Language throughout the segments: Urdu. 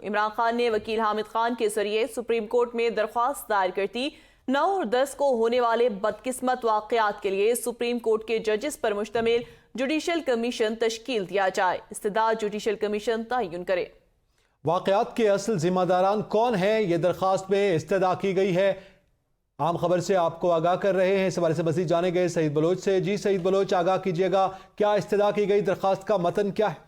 عمران خان نے وکیل حامد خان کے ذریعے سپریم کورٹ میں درخواست دائر کرتی 9 اور 10 کو ہونے والے بدقسمت واقعات کے لیے سپریم کورٹ کے ججز پر مشتمل جوڈیشل کمیشن تشکیل دیا جائے، استدعا جوڈیشل کمیشن تعین کرے۔ واقعات کے اصل ذمہ داران کون ہیں، یہ درخواست میں استدعا کی گئی ہے۔ عام خبر سے آپ کو آگاہ کر رہے ہیں، اس حوالے سے مزید جانیں گے سعید بلوچ سے۔ جی سعید بلوچ، آگاہ کیجیے گا، کیا استدعا کی گئی درخواست کا متن کیا ہے؟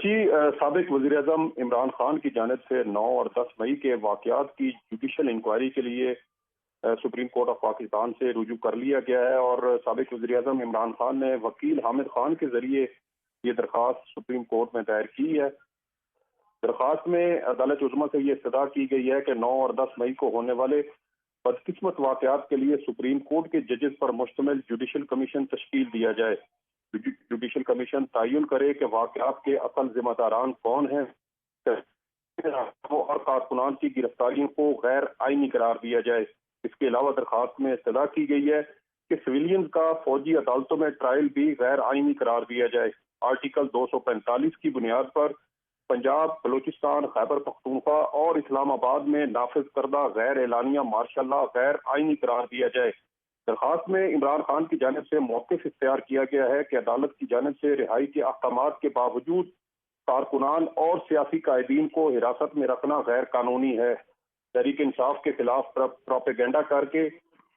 جی، سابق وزیر اعظم عمران خان کی جانب سے 9 اور 10 مئی کے واقعات کی جوڈیشل انکوائری کے لیے سپریم کورٹ آف پاکستان سے رجوع کر لیا گیا ہے، اور سابق وزیر اعظم عمران خان نے وکیل حامد خان کے ذریعے یہ درخواست سپریم کورٹ میں دائر کی ہے۔ درخواست میں عدالت عظمیٰ سے یہ استدعا کی گئی ہے کہ 9 اور 10 مئی کو ہونے والے بدقسمت واقعات کے لیے سپریم کورٹ کے ججز پر مشتمل جوڈیشل کمیشن تشکیل دیا جائے۔ جوڈیشل کمیشن تعین کرے کہ واقعات کے اصل ذمہ داران کون ہیں اور کارکنان کی گرفتاریوں کو غیر آئینی قرار دیا جائے۔ اس کے علاوہ درخواست میں استدعا کی گئی ہے کہ سویلینز کا فوجی عدالتوں میں ٹرائل بھی غیر آئینی قرار دیا جائے۔ آرٹیکل 245 کی بنیاد پر پنجاب، بلوچستان، خیبر پختونخوا اور اسلام آباد میں نافذ کردہ غیر اعلانیہ مارشل لا غیر آئینی قرار دیا جائے۔ درخواست میں عمران خان کی جانب سے موقف اختیار کیا گیا ہے کہ عدالت کی جانب سے رہائی کے احکامات کے باوجود کارکنان اور سیاسی قائدین کو حراست میں رکھنا غیر قانونی ہے۔ تحریک انصاف کے خلاف پروپیگنڈا کر کے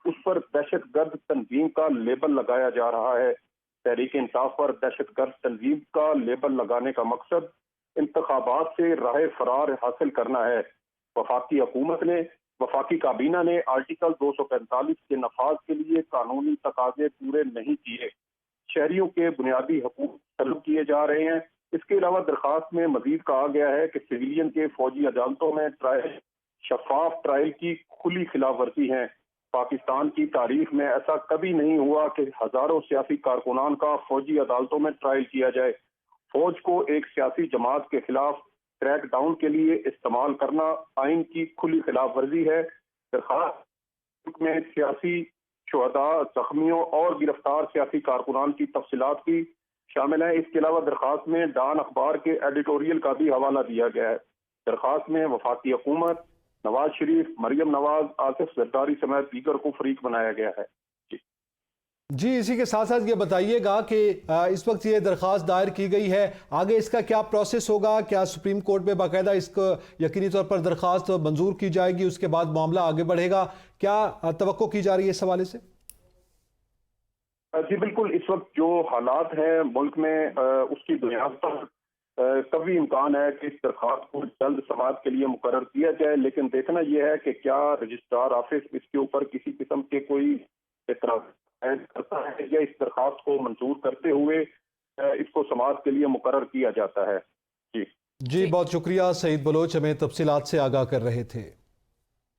اس پر دہشت گرد تنظیم کا لیبل لگایا جا رہا ہے۔ تحریک انصاف پر دہشت گرد تنظیم کا لیبل لگانے کا مقصد انتخابات سے راہ فرار حاصل کرنا ہے۔ وفاقی کابینہ نے آرٹیکل 245 کے نفاذ کے لیے قانونی تقاضے پورے نہیں کیے۔ شہریوں کے بنیادی حقوق طلب کیے جا رہے ہیں۔ اس کے علاوہ درخواست میں مزید کہا گیا ہے کہ سویلین کے فوجی عدالتوں میں شفاف ٹرائل کی کھلی خلاف ورزی ہے۔ پاکستان کی تاریخ میں ایسا کبھی نہیں ہوا کہ ہزاروں سیاسی کارکنان کا فوجی عدالتوں میں ٹرائل کیا جائے۔ فوج کو ایک سیاسی جماعت کے خلاف کریک ڈاؤن کے لیے استعمال کرنا آئین کی کھلی خلاف ورزی ہے۔ درخواست میں سیاسی شہداء، زخمیوں اور گرفتار سیاسی کارکنان کی تفصیلات بھی شامل ہیں۔ اس کے علاوہ درخواست میں ڈان اخبار کے ایڈیٹوریل کا بھی حوالہ دیا گیا ہے۔ درخواست میں وفاقی حکومت، نواز شریف، مریم نواز، آصف زرداری سمیت دیگر کو فریق بنایا گیا ہے۔ جی، اسی کے ساتھ ساتھ یہ بتائیے گا کہ اس وقت یہ درخواست دائر کی گئی ہے، آگے اس کا کیا پروسیس ہوگا؟ کیا سپریم کورٹ میں باقاعدہ اس کو یقینی طور پر درخواست منظور کی جائے گی، اس کے بعد معاملہ آگے بڑھے گا؟ کیا توقع کی جا رہی ہے اس حوالے سے؟ جی بالکل، اس وقت جو حالات ہیں ملک میں اس کی بنیاد پر کبھی امکان ہے کہ اس درخواست کو جلد سماعت کے لیے مقرر کیا جائے، لیکن دیکھنا یہ ہے کہ کیا رجسٹرار آفس اس کے اوپر کسی قسم کے کوئی اعتراض کرتا ہے یا اس درخواست کو منظور کرتے ہوئے اس کو سماعت کے لیے مقرر کیا جاتا ہے۔ جی بہت شکریہ سعید بلوچ، ہمیں تفصیلات سے آگاہ کر رہے تھے۔